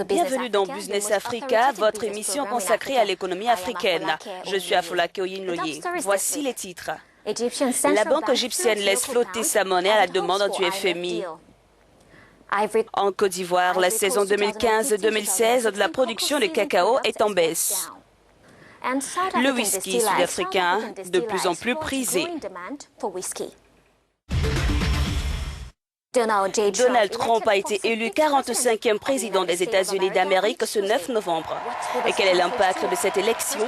Bienvenue dans Business Africa, votre émission consacrée à l'économie africaine. Je suis Afolake Oyinoye. Voici les titres. La banque égyptienne laisse flotter sa monnaie à la demande du FMI. En Côte d'Ivoire, la saison 2015-2016 de la production de cacao est en baisse. Le whisky sud-africain, de plus en plus prisé. Donald Trump a été élu 45e président des États-Unis d'Amérique ce 9 novembre. Et quel est l'impact de cette élection?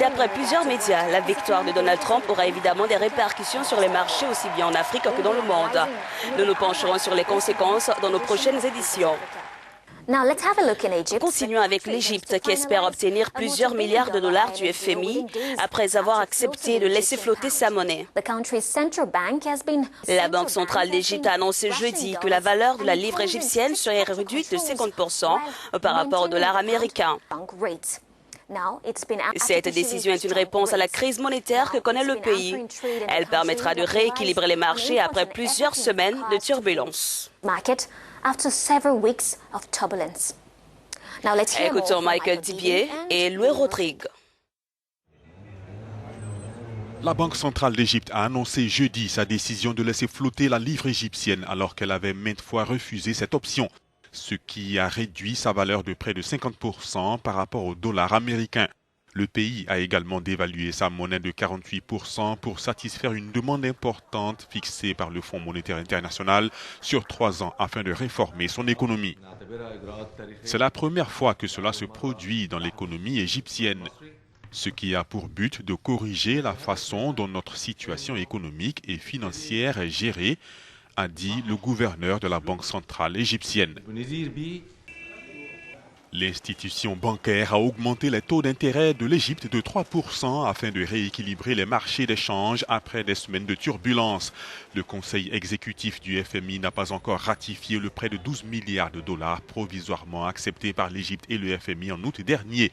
D'après plusieurs médias, la victoire de Donald Trump aura évidemment des répercussions sur les marchés aussi bien en Afrique que dans le monde. Nous nous pencherons sur les conséquences dans nos prochaines éditions. Continuons avec l'Égypte qui espère obtenir plusieurs milliards de dollars du FMI après avoir accepté de laisser flotter sa monnaie. La Banque centrale d'Égypte a annoncé jeudi que la valeur de la livre égyptienne serait réduite de 50% par rapport au dollar américain. Cette décision est une réponse à la crise monétaire que connaît le pays. Elle permettra de rééquilibrer les marchés après plusieurs semaines de turbulences. Écoutons Michael Dibier et Louis Rodrigue. La Banque centrale d'Égypte a annoncé jeudi sa décision de laisser flotter la livre égyptienne alors qu'elle avait maintes fois refusé cette option, ce qui a réduit sa valeur de près de 50% par rapport au dollar américain. Le pays a également dévalué sa monnaie de 48% pour satisfaire une demande importante fixée par le Fonds monétaire international sur 3 ans afin de réformer son économie. C'est la première fois que cela se produit dans l'économie égyptienne, ce qui a pour but de corriger la façon dont notre situation économique et financière est gérée, a dit le gouverneur de la Banque centrale égyptienne. L'institution bancaire a augmenté les taux d'intérêt de l'Égypte de 3% afin de rééquilibrer les marchés d'échange après des semaines de turbulences. Le conseil exécutif du FMI n'a pas encore ratifié le prêt de 12 milliards de dollars provisoirement accepté par l'Égypte et le FMI en août dernier.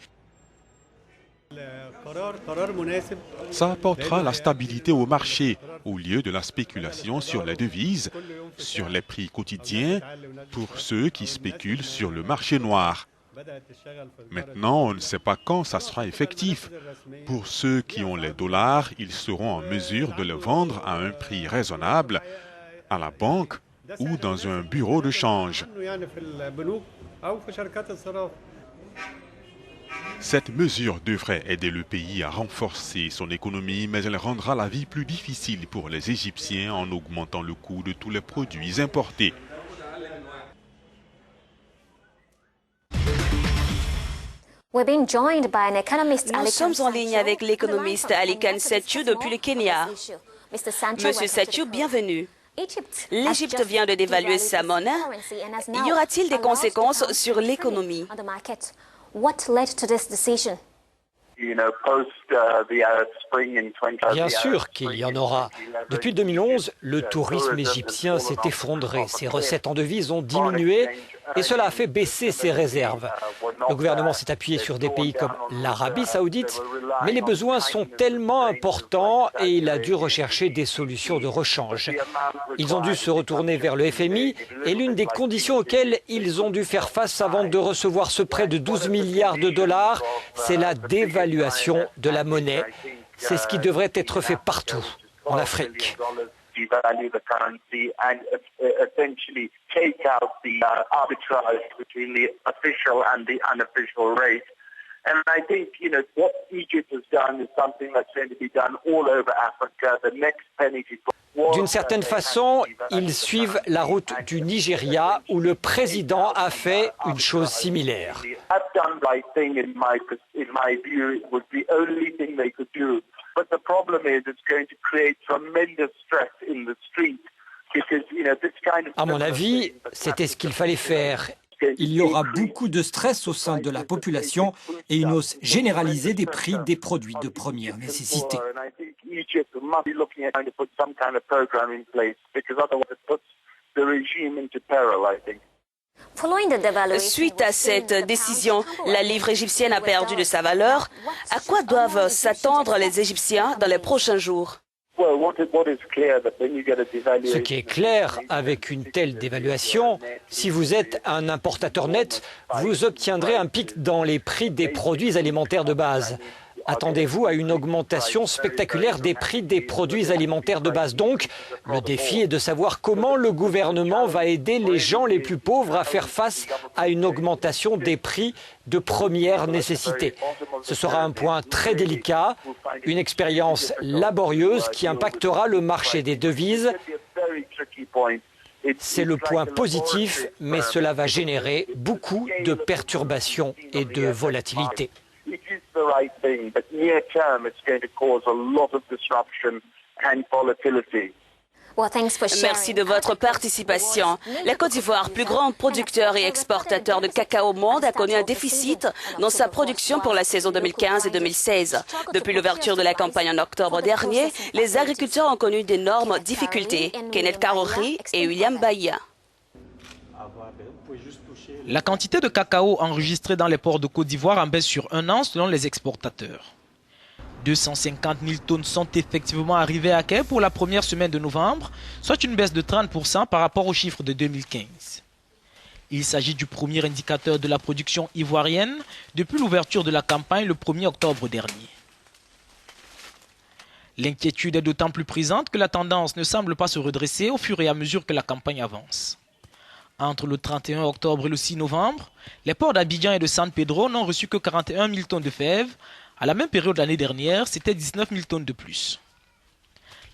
Ça apportera la stabilité au marché au lieu de la spéculation sur les devises, sur les prix quotidiens pour ceux qui spéculent sur le marché noir. Maintenant, on ne sait pas quand ça sera effectif. Pour ceux qui ont les dollars, ils seront en mesure de les vendre à un prix raisonnable à la banque ou dans un bureau de change. Cette mesure devrait aider le pays à renforcer son économie, mais elle rendra la vie plus difficile pour les Égyptiens en augmentant le coût de tous les produits importés. Nous sommes en ligne avec l'économiste Ali Khan Setchu depuis le Kenya. Monsieur Setchu, bienvenue. L'Égypte vient de dévaluer sa monnaie. Y aura-t-il des conséquences sur l'économie? Bien sûr qu'il y en aura. Depuis 2011, le tourisme égyptien s'est effondré. Ses recettes en devises ont diminué et cela a fait baisser ses réserves. Le gouvernement s'est appuyé sur des pays comme l'Arabie saoudite, mais les besoins sont tellement importants et il a dû rechercher des solutions de rechange. Ils ont dû se retourner vers le FMI et l'une des conditions auxquelles ils ont dû faire face avant de recevoir ce prêt de 12 milliards de dollars, c'est la dévaluation de la monnaie. C'est ce qui devrait être fait partout en Afrique. D'une certaine façon, ils suivent la route du Nigeria où le président a fait une chose similaire. À mon avis, c'était ce qu'il fallait faire. Il y aura beaucoup de stress au sein de la population et une hausse généralisée des prix des produits de première nécessité. Suite à cette décision, la livre égyptienne a perdu de sa valeur. À quoi doivent s'attendre les Égyptiens dans les prochains jours? Ce qui est clair avec une telle dévaluation, si vous êtes un importateur net, vous obtiendrez un pic dans les prix des produits alimentaires de base. Attendez-vous à une augmentation spectaculaire des prix des produits alimentaires de base. Donc, le défi est de savoir comment le gouvernement va aider les gens les plus pauvres à faire face à une augmentation des prix de première nécessité. Ce sera un point très délicat, une expérience laborieuse qui impactera le marché des devises. C'est le point positif, mais cela va générer beaucoup de perturbations et de volatilité. It is the right thing, but near term it's going to cause a lot of disruption and volatility. Merci de votre participation. La Côte d'Ivoire, plus grand producteur et exportateur de cacao au monde, a connu un déficit dans sa production pour la saison 2015 et 2016. Depuis l'ouverture de la campagne en octobre dernier, les agriculteurs ont connu d'énormes difficultés. Kenneth Karori et William Bahia. La quantité de cacao enregistrée dans les ports de Côte d'Ivoire en baisse sur un an selon les exportateurs. 250 000 tonnes sont effectivement arrivées à quai pour la première semaine de novembre, soit une baisse de 30% par rapport aux chiffres de 2015. Il s'agit du premier indicateur de la production ivoirienne depuis l'ouverture de la campagne le 1er octobre dernier. L'inquiétude est d'autant plus présente que la tendance ne semble pas se redresser au fur et à mesure que la campagne avance. Entre le 31 octobre et le 6 novembre, les ports d'Abidjan et de San Pedro n'ont reçu que 41 000 tonnes de fèves. À la même période l'année dernière, c'était 19 000 tonnes de plus.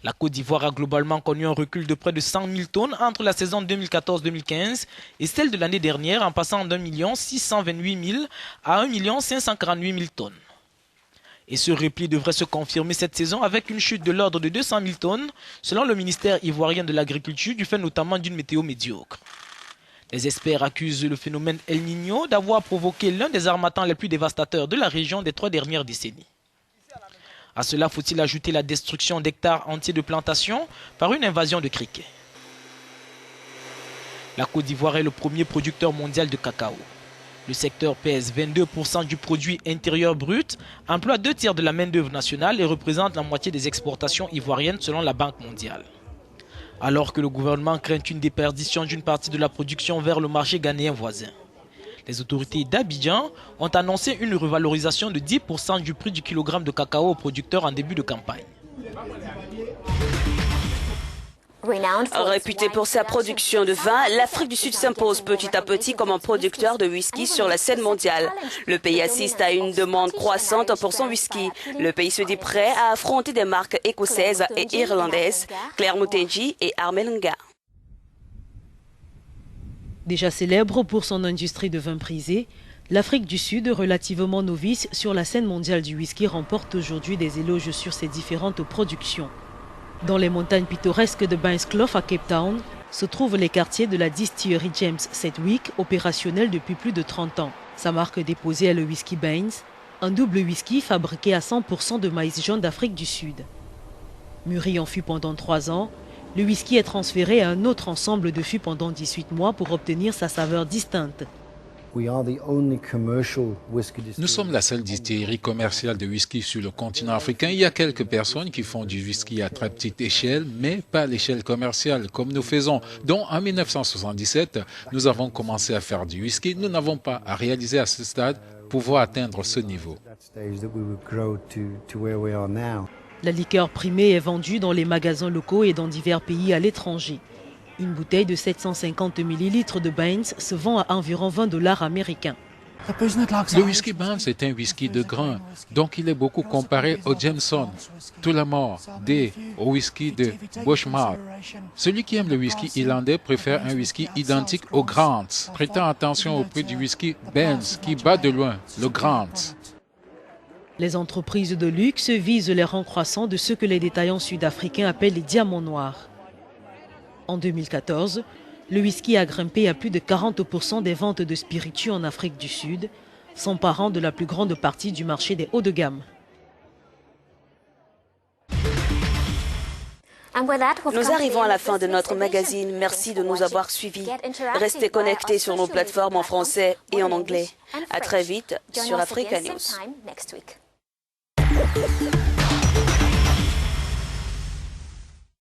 La Côte d'Ivoire a globalement connu un recul de près de 100 000 tonnes entre la saison 2014-2015 et celle de l'année dernière en passant d'1 628 000 à 1 548 000 tonnes. Et ce repli devrait se confirmer cette saison avec une chute de l'ordre de 200 000 tonnes selon le ministère ivoirien de l'Agriculture du fait notamment d'une météo médiocre. Les experts accusent le phénomène El Niño d'avoir provoqué l'un des harmatans les plus dévastateurs de la région des 3 dernières décennies. À cela, faut-il ajouter la destruction d'hectares entiers de plantations par une invasion de criquets. La Côte d'Ivoire est le premier producteur mondial de cacao. Le secteur pèse 22% du produit intérieur brut, emploie 2/3 de la main-d'œuvre nationale et représente la moitié des exportations ivoiriennes selon la Banque mondiale. Alors que le gouvernement craint une déperdition d'une partie de la production vers le marché ghanéen voisin. Les autorités d'Abidjan ont annoncé une revalorisation de 10% du prix du kilogramme de cacao aux producteurs en début de campagne. Réputée pour sa production de vin, l'Afrique du Sud s'impose petit à petit comme un producteur de whisky sur la scène mondiale. Le pays assiste à une demande croissante pour son whisky. Le pays se dit prêt à affronter des marques écossaises et irlandaises, Claire Moutenji et Armelinga. Déjà célèbre pour son industrie de vin prisé, l'Afrique du Sud, relativement novice sur la scène mondiale du whisky, remporte aujourd'hui des éloges sur ses différentes productions. Dans les montagnes pittoresques de Bainsclough à Cape Town, se trouvent les quartiers de la distillerie James Sedgwick, opérationnelle depuis plus de 30 ans. Sa marque déposée est le whisky Baines, un double whisky fabriqué à 100% de maïs jaune d'Afrique du Sud. Mûri en fût pendant 3 ans, le whisky est transféré à un autre ensemble de fûts pendant 18 mois pour obtenir sa saveur distincte. Nous sommes la seule distillerie commerciale de whisky sur le continent africain. Il y a quelques personnes qui font du whisky à très petite échelle, mais pas à l'échelle commerciale comme nous faisons. Donc en 1977, nous avons commencé à faire du whisky. Nous n'avons pas à réaliser à ce stade pouvoir atteindre ce niveau. La liqueur primée est vendue dans les magasins locaux et dans divers pays à l'étranger. Une bouteille de 750 ml de Baines se vend à environ $20 américains. Le whisky Baines est un whisky de grain, donc il est beaucoup comparé au Jameson, Tullamore, Day, au whisky de Bushmilk. Celui qui aime le whisky irlandais préfère un whisky identique au Grant. Prêtons attention au prix du whisky Baines qui bat de loin le Grant. Les entreprises de luxe visent les rangs croissants de ceux que les détaillants sud-africains appellent les diamants noirs. En 2014, le whisky a grimpé à plus de 40% des ventes de spiritueux en Afrique du Sud, s'emparant de la plus grande partie du marché des hauts de gamme. Nous arrivons à la fin de notre magazine. Merci de nous avoir suivis. Restez connectés sur nos plateformes en français et en anglais. À très vite sur Africa News.